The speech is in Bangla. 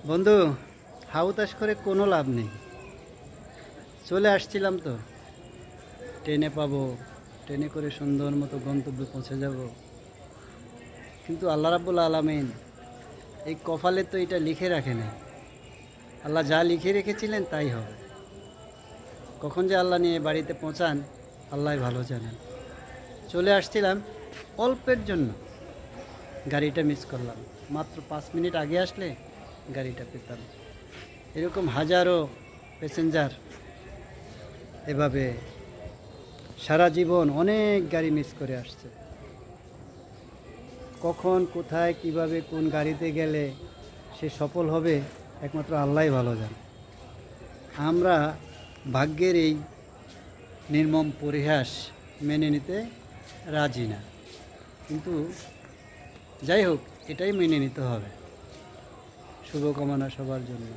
বন্ধু, হাউতাস করে কোনো লাভ নেই। চলে আসছিলাম তো, ট্রেনে পাবো, ট্রেনে করে সুন্দর মতো গন্তব্যে পৌঁছে যাব। কিন্তু আল্লাহ রাব্বুল আলামিন এই কপালে তো এটা লিখে রাখে নাই। আল্লাহ যা লিখে রেখেছিলেন তাই হবে। কখন যে আল্লাহ নিয়ে বাড়িতে পৌঁছান আল্লাহ ভালো জানেন। চলে আসছিলাম অল্পের জন্য, গাড়িটা মিস করলাম। মাত্র 5 মিনিট আগে আসলে গাড়িটা পেতাম। এরকম হাজারো প্যাসেঞ্জার এভাবে সারা জীবন অনেক গাড়ি মিস করে আসছে। কখন কোথায় কিভাবে কোন গাড়িতে গেলে সে সফল হবে একমাত্র আল্লাহই ভালো জানে। আমরা ভাগ্যের এই নির্মম পরিহাস মেনে নিতে রাজি না, কিন্তু যাই হোক, এটাই মেনে নিতে হবে। শুভকামনা সবার জন্য।